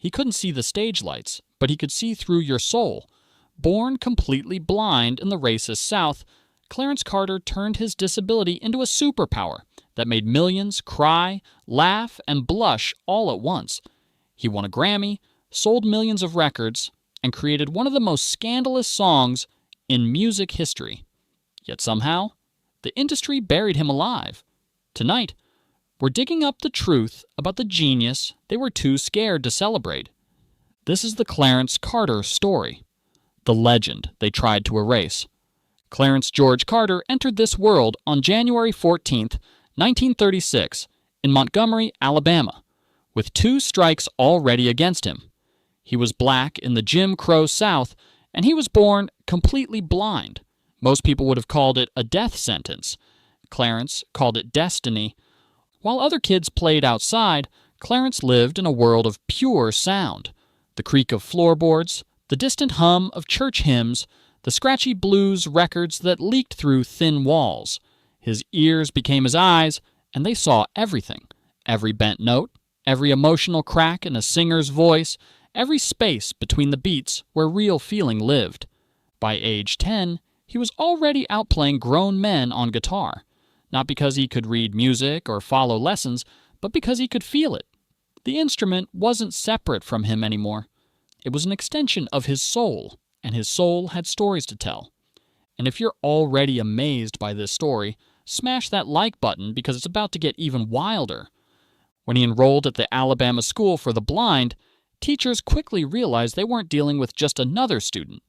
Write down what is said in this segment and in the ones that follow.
He couldn't see the stage lights, but he could see through your soul. Born completely blind in the racist South, Clarence Carter turned his disability into a superpower that made millions cry, laugh, and blush all at once. He won a Grammy, sold millions of records, and created one of the most scandalous songs in music history. Yet somehow, the industry buried him alive. Tonight, we're digging up the truth about the genius they were too scared to celebrate. This is the Clarence Carter story, the legend they tried to erase. Clarence George Carter entered this world on January 14th, 1936, in Montgomery, Alabama, with 2 strikes already against him. He was black in the Jim Crow South, and he was born completely blind. Most people would have called it a death sentence. Clarence called it destiny. While other kids played outside, Clarence lived in a world of pure sound. The creak of floorboards, the distant hum of church hymns, the scratchy blues records that leaked through thin walls. His ears became his eyes, and they saw everything. Every bent note, every emotional crack in a singer's voice, every space between the beats where real feeling lived. By age 10, he was already outplaying grown men on guitar, not because he could read music or follow lessons, but because he could feel it. The instrument wasn't separate from him anymore. It was an extension of his soul, and his soul had stories to tell. And if you're already amazed by this story, smash that like button because it's about to get even wilder. When he enrolled at the Alabama School for the Blind, teachers quickly realized they weren't dealing with just another student.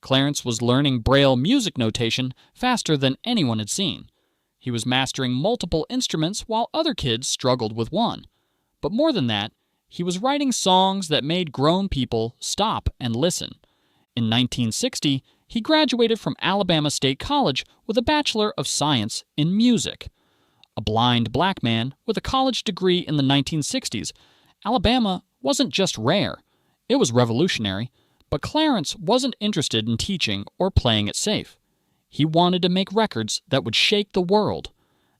Clarence was learning Braille music notation faster than anyone had seen. He was mastering multiple instruments while other kids struggled with one. But more than that, he was writing songs that made grown people stop and listen. In 1960, he graduated from Alabama State College with a Bachelor of Science in Music. A blind black man with a college degree in the 1960s, Alabama wasn't just rare. It was revolutionary, but Clarence wasn't interested in teaching or playing it safe. He wanted to make records that would shake the world.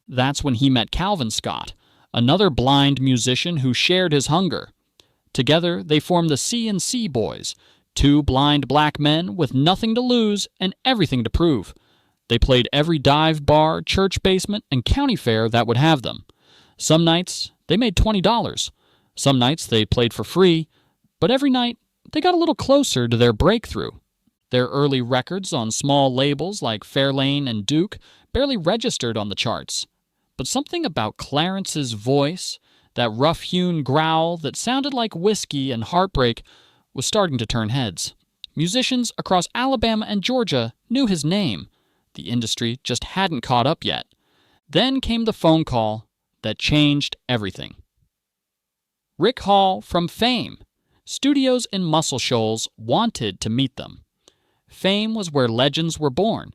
That's when he met Calvin Scott, another blind musician who shared his hunger. Together, they formed the C&C Boys, 2 blind black men with nothing to lose and everything to prove. They played every dive bar, church basement, and county fair that would have them. Some nights, they made $20. Some nights, they played for free, but every night, they got a little closer to their breakthrough. Their early records on small labels like Fairlane and Duke barely registered on the charts. But something about Clarence's voice, that rough-hewn growl that sounded like whiskey and heartbreak, was starting to turn heads. Musicians across Alabama and Georgia knew his name. The industry just hadn't caught up yet. Then came the phone call that changed everything. Rick Hall from Fame. Studios in Muscle Shoals wanted to meet them. Fame was where legends were born,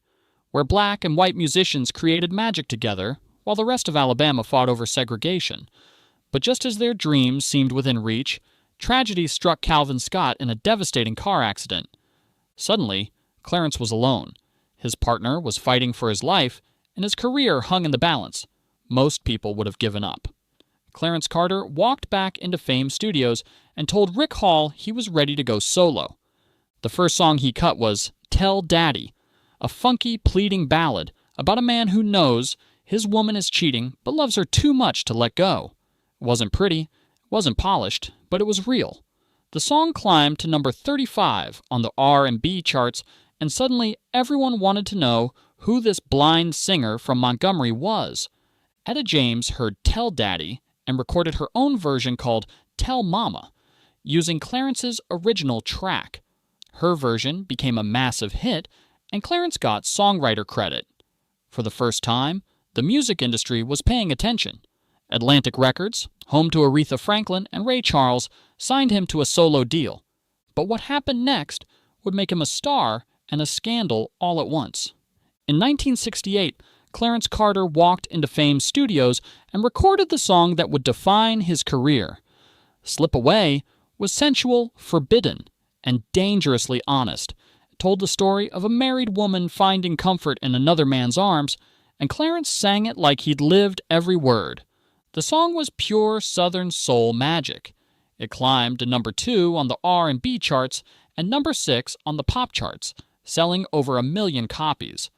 where black and white musicians created magic together while the rest of Alabama fought over segregation. But just as their dreams seemed within reach, tragedy struck Calvin Scott in a devastating car accident. Suddenly, Clarence was alone. His partner was fighting for his life, and his career hung in the balance. Most people would have given up. Clarence Carter walked back into Fame Studios and told Rick Hall he was ready to go solo. The first song he cut was Tell Daddy, a funky, pleading ballad about a man who knows his woman is cheating but loves her too much to let go. It wasn't pretty, wasn't polished, but it was real. The song climbed to number 35 on the R&B charts, and suddenly everyone wanted to know who this blind singer from Montgomery was. Etta James heard Tell Daddy and recorded her own version called Tell Mama, using Clarence's original track. Her version became a massive hit, and Clarence got songwriter credit. For the first time, the music industry was paying attention. Atlantic Records, home to Aretha Franklin and Ray Charles, signed him to a solo deal. But what happened next would make him a star and a scandal all at once. In 1968, Clarence Carter walked into Fame Studios and recorded the song that would define his career. Slip Away was sensual, forbidden, and dangerously honest. It told the story of a married woman finding comfort in another man's arms, and Clarence sang it like he'd lived every word. The song was pure Southern soul magic. It climbed to number 2 on the R&B charts and number 6 on the pop charts, selling over 1 million copies.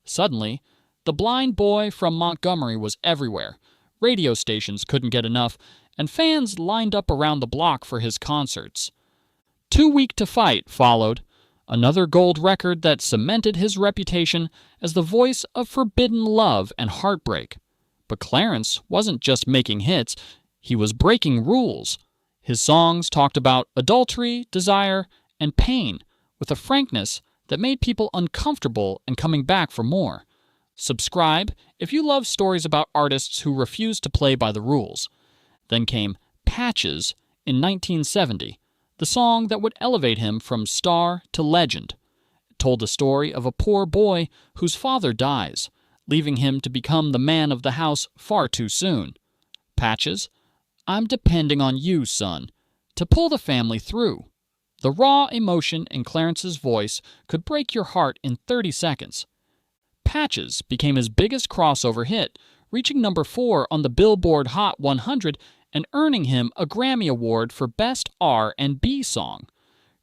Suddenly, the blind boy from Montgomery was everywhere. Radio stations couldn't get enough, and fans lined up around the block for his concerts. Too Weak to Fight followed, another gold record that cemented his reputation as the voice of forbidden love and heartbreak. But Clarence wasn't just making hits, he was breaking rules. His songs talked about adultery, desire, and pain with a frankness that made people uncomfortable and coming back for more. Subscribe if you love stories about artists who refuse to play by the rules. Then came Patches in 1970, the song that would elevate him from star to legend. It told the story of a poor boy whose father dies, leaving him to become the man of the house far too soon. Patches, I'm depending on you, son, to pull the family through. The raw emotion in Clarence's voice could break your heart in 30 seconds. Patches became his biggest crossover hit, reaching number 4 on the Billboard Hot 100 and earning him a Grammy Award for Best R&B Song.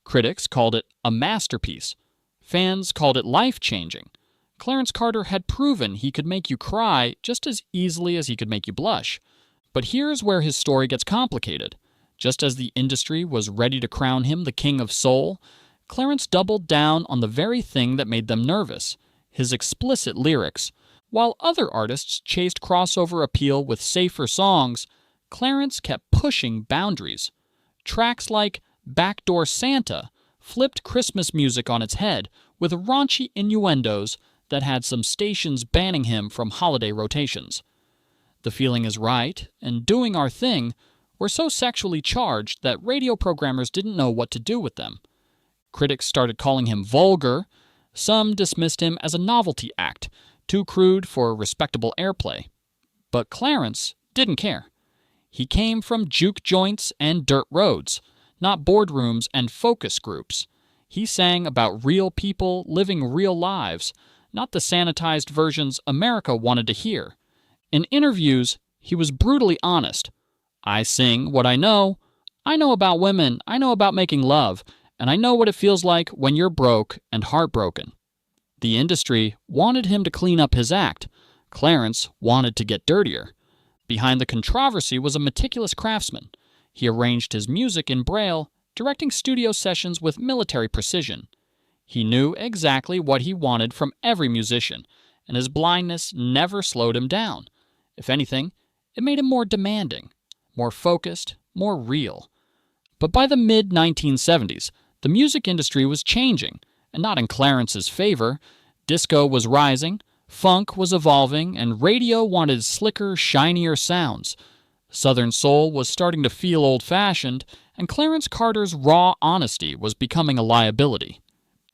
Critics called it a masterpiece. Fans called it life-changing. Clarence Carter had proven he could make you cry just as easily as he could make you blush. But here's where his story gets complicated. Just as the industry was ready to crown him the king of soul, Clarence doubled down on the very thing that made them nervous, his explicit lyrics. While other artists chased crossover appeal with safer songs, Clarence kept pushing boundaries. Tracks like Backdoor Santa flipped Christmas music on its head with raunchy innuendos that had some stations banning him from holiday rotations. The Feeling Is Right and Doing Our Thing were so sexually charged that radio programmers didn't know what to do with them. Critics started calling him vulgar. Some dismissed him as a novelty act, too crude for respectable airplay. But Clarence didn't care. He came from juke joints and dirt roads, not boardrooms and focus groups. He sang about real people living real lives, not the sanitized versions America wanted to hear. In interviews, he was brutally honest. I sing what I know about women, I know about making love, and I know what it feels like when you're broke and heartbroken. The industry wanted him to clean up his act. Clarence wanted to get dirtier. Behind the controversy was a meticulous craftsman. He arranged his music in Braille, directing studio sessions with military precision. He knew exactly what he wanted from every musician, and his blindness never slowed him down. If anything, it made him more demanding, more focused, more real. But by the mid-1970s, the music industry was changing, and not in Clarence's favor. Disco was rising, funk was evolving, and radio wanted slicker, shinier sounds. Southern soul was starting to feel old-fashioned, and Clarence Carter's raw honesty was becoming a liability.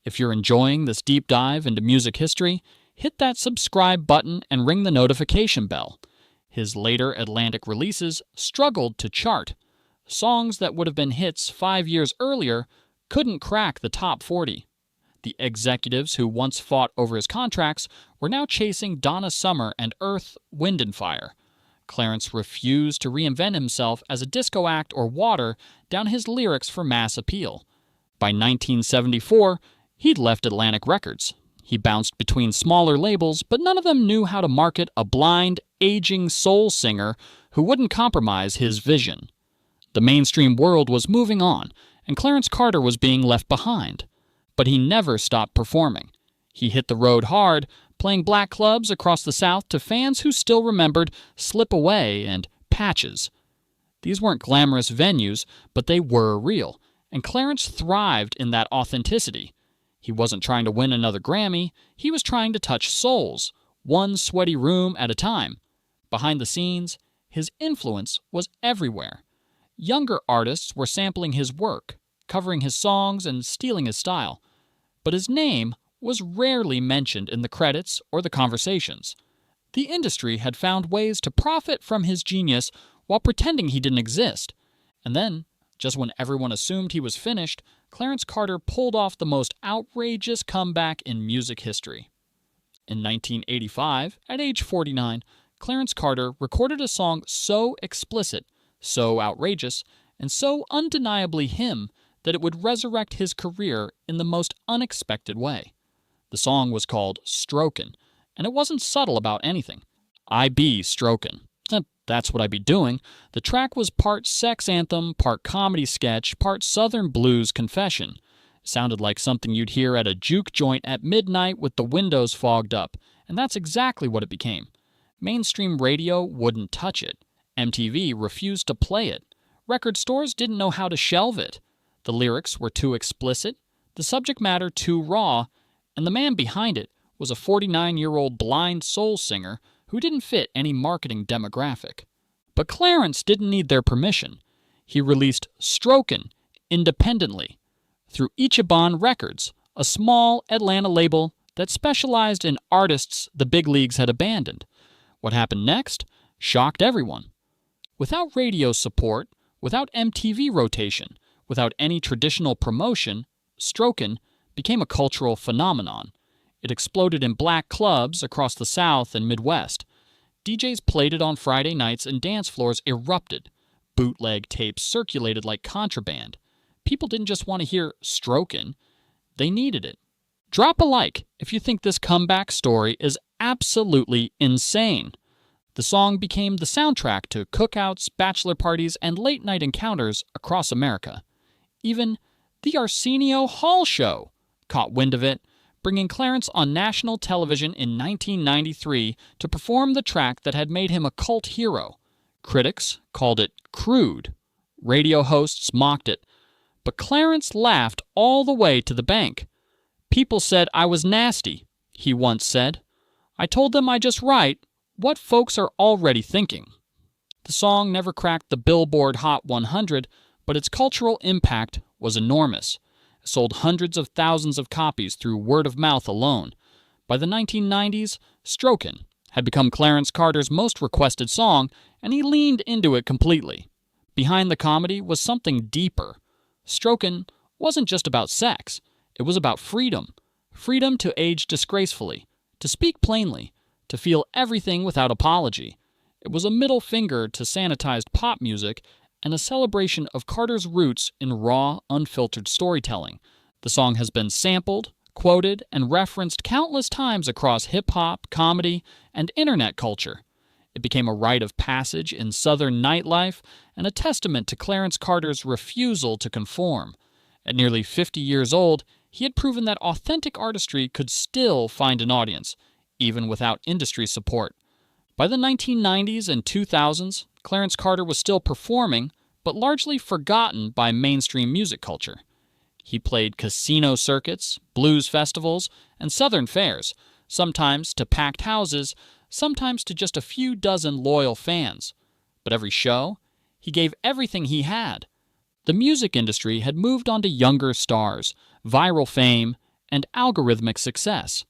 If you're enjoying this deep dive into music history, hit that subscribe button and ring the notification bell. His later Atlantic releases struggled to chart. Songs that would have been hits 5 years earlier couldn't crack the top 40. The executives who once fought over his contracts were now chasing Donna Summer and Earth, Wind and Fire. Clarence refused to reinvent himself as a disco act or water down his lyrics for mass appeal. By 1974, he'd left Atlantic Records. He bounced between smaller labels, but none of them knew how to market a blind, aging soul singer who wouldn't compromise his vision. The mainstream world was moving on, and Clarence Carter was being left behind. But he never stopped performing. He hit the road hard, playing black clubs across the South to fans who still remembered Slip Away and Patches. These weren't glamorous venues, but they were real, and Clarence thrived in that authenticity. He wasn't trying to win another Grammy, he was trying to touch souls, one sweaty room at a time. Behind the scenes, his influence was everywhere. Younger artists were sampling his work, covering his songs and stealing his style. But his name was rarely mentioned in the credits or the conversations. The industry had found ways to profit from his genius while pretending he didn't exist. And then, just when everyone assumed he was finished, Clarence Carter pulled off the most outrageous comeback in music history. In 1985, at age 49, Clarence Carter recorded a song so explicit, so outrageous, and so undeniably him that it would resurrect his career in the most unexpected way. The song was called Stroken, and it wasn't subtle about anything. I be strokin'. That's what I be doing. The track was part sex anthem, part comedy sketch, part Southern blues confession. It sounded like something you'd hear at a juke joint at midnight with the windows fogged up, and that's exactly what it became. Mainstream radio wouldn't touch it. MTV refused to play it. Record stores didn't know how to shelve it. The lyrics were too explicit, the subject matter too raw, and the man behind it was a 49-year-old blind soul singer who didn't fit any marketing demographic. But Clarence didn't need their permission. He released Stroken independently through Ichiban Records, a small Atlanta label that specialized in artists the big leagues had abandoned. What happened next shocked everyone. Without radio support, without MTV rotation, without any traditional promotion, Stroken became a cultural phenomenon. It exploded in black clubs across the South and Midwest. DJs played it on Friday nights and dance floors erupted. Bootleg tapes circulated like contraband. People didn't just want to hear Stroken, they needed it. Drop a like if you think this comeback story is absolutely insane. The song became the soundtrack to cookouts, bachelor parties, and late-night encounters across America. Even the Arsenio Hall Show caught wind of it, bringing Clarence on national television in 1993 to perform the track that had made him a cult hero. Critics called it crude. Radio hosts mocked it. But Clarence laughed all the way to the bank. People said I was nasty, he once said. I told them I just write what folks are already thinking. The song never cracked the Billboard Hot 100, but its cultural impact was enormous. It sold hundreds of thousands of copies through word of mouth alone. By the 1990s, Stroken had become Clarence Carter's most requested song, and he leaned into it completely. Behind the comedy was something deeper. Stroken wasn't just about sex. It was about freedom. Freedom to age disgracefully, to speak plainly, to feel everything without apology. It was a middle finger to sanitized pop music and a celebration of Carter's roots in raw, unfiltered storytelling. The song has been sampled, quoted, and referenced countless times across hip-hop, comedy, and internet culture. It became a rite of passage in Southern nightlife and a testament to Clarence Carter's refusal to conform. At nearly 50 years old, he had proven that authentic artistry could still find an audience, even without industry support. By the 1990s and 2000s, Clarence Carter was still performing, but largely forgotten by mainstream music culture. He played casino circuits, blues festivals, and Southern fairs, sometimes to packed houses, sometimes to just a few dozen loyal fans. But every show, he gave everything he had. The music industry had moved on to younger stars, viral fame, and algorithmic success.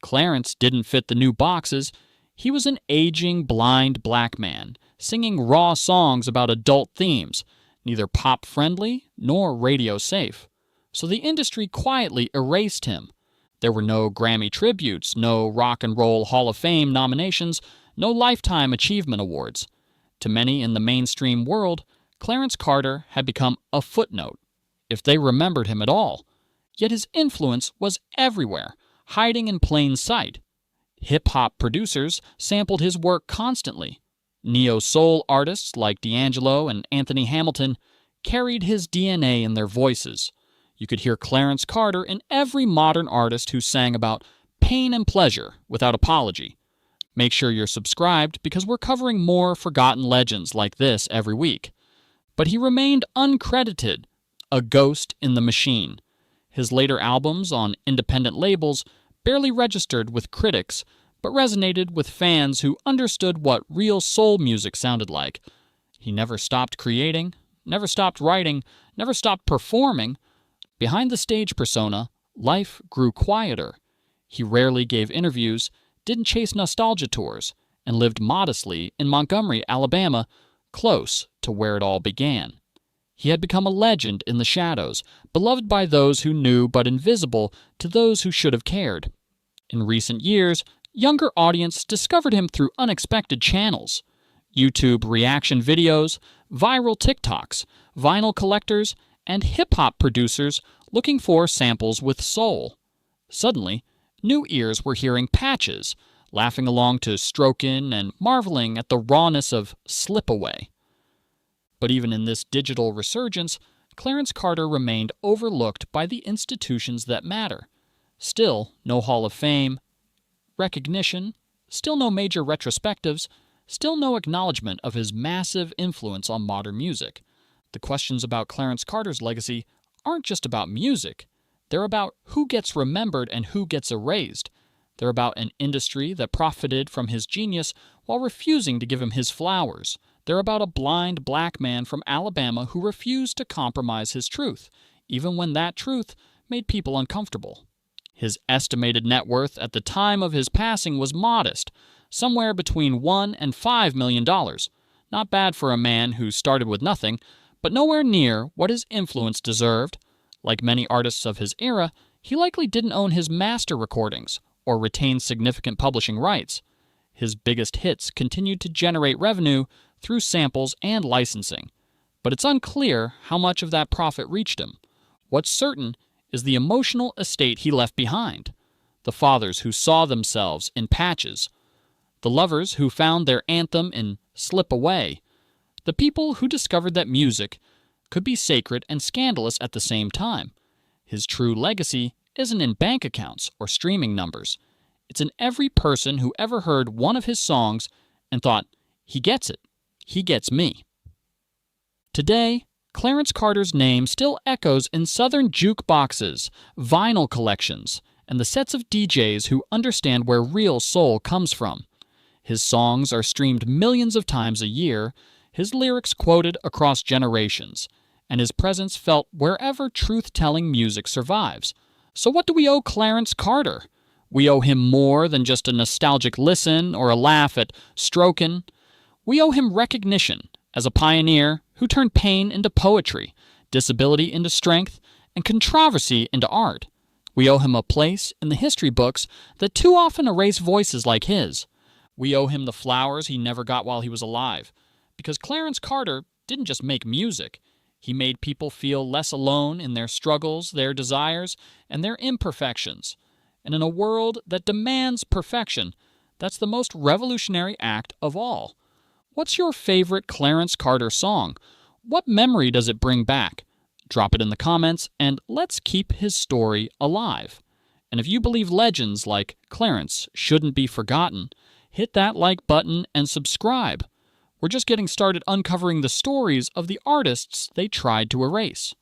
Clarence didn't fit the new boxes. He was an aging, blind black man, singing raw songs about adult themes, neither pop-friendly nor radio-safe. So the industry quietly erased him. There were no Grammy tributes, no Rock and Roll Hall of Fame nominations, no Lifetime Achievement Awards. To many in the mainstream world, Clarence Carter had become a footnote, if they remembered him at all. Yet his influence was everywhere, hiding in plain sight. Hip-hop producers sampled his work constantly. Neo-soul artists like D'Angelo and Anthony Hamilton carried his DNA in their voices. You could hear Clarence Carter in every modern artist who sang about pain and pleasure without apology. Make sure you're subscribed because we're covering more forgotten legends like this every week. But he remained uncredited, a ghost in the machine. His later albums on independent labels barely registered with critics, but resonated with fans who understood what real soul music sounded like. He never stopped creating, never stopped writing, never stopped performing. Behind the stage persona, life grew quieter. He rarely gave interviews, didn't chase nostalgia tours, and lived modestly in Montgomery, Alabama, close to where it all began. He had become a legend in the shadows, beloved by those who knew but invisible to those who should have cared. In recent years, younger audience discovered him through unexpected channels. YouTube reaction videos, viral TikToks, vinyl collectors, and hip-hop producers looking for samples with soul. Suddenly, new ears were hearing Patches, laughing along to Stroken and marveling at the rawness of Slip Away. But even in this digital resurgence, Clarence Carter remained overlooked by the institutions that matter. Still, no Hall of Fame, recognition, still no major retrospectives, still no acknowledgement of his massive influence on modern music. The questions about Clarence Carter's legacy aren't just about music. They're about who gets remembered and who gets erased. They're about an industry that profited from his genius while refusing to give him his flowers. They're about a blind black man from Alabama who refused to compromise his truth, even when that truth made people uncomfortable. His estimated net worth at the time of his passing was modest, somewhere between $1 and $5 million. Not bad for a man who started with nothing, but nowhere near what his influence deserved. Like many artists of his era, he likely didn't own his master recordings or retain significant publishing rights. His biggest hits continued to generate revenue through samples and licensing, but it's unclear how much of that profit reached him. What's certain is the emotional estate he left behind. The fathers who saw themselves in Patches, the lovers who found their anthem in Slip Away, the people who discovered that music could be sacred and scandalous at the same time. His true legacy isn't in bank accounts or streaming numbers. It's in every person who ever heard one of his songs and thought, he gets it. He gets me. Today, Clarence Carter's name still echoes in southern jukeboxes, vinyl collections, and the sets of DJs who understand where real soul comes from. His songs are streamed millions of times a year, his lyrics quoted across generations, and his presence felt wherever truth-telling music survives. So what do we owe Clarence Carter? We owe him more than just a nostalgic listen or a laugh at Stroken. We owe him recognition as a pioneer who turned pain into poetry, disability into strength, and controversy into art. We owe him a place in the history books that too often erase voices like his. We owe him the flowers he never got while he was alive, because Clarence Carter didn't just make music. He made people feel less alone in their struggles, their desires, and their imperfections. And in a world that demands perfection, that's the most revolutionary act of all. What's your favorite Clarence Carter song? What memory does it bring back? Drop it in the comments, and let's keep his story alive. And if you believe legends like Clarence shouldn't be forgotten, hit that like button and subscribe. We're just getting started uncovering the stories of the artists they tried to erase.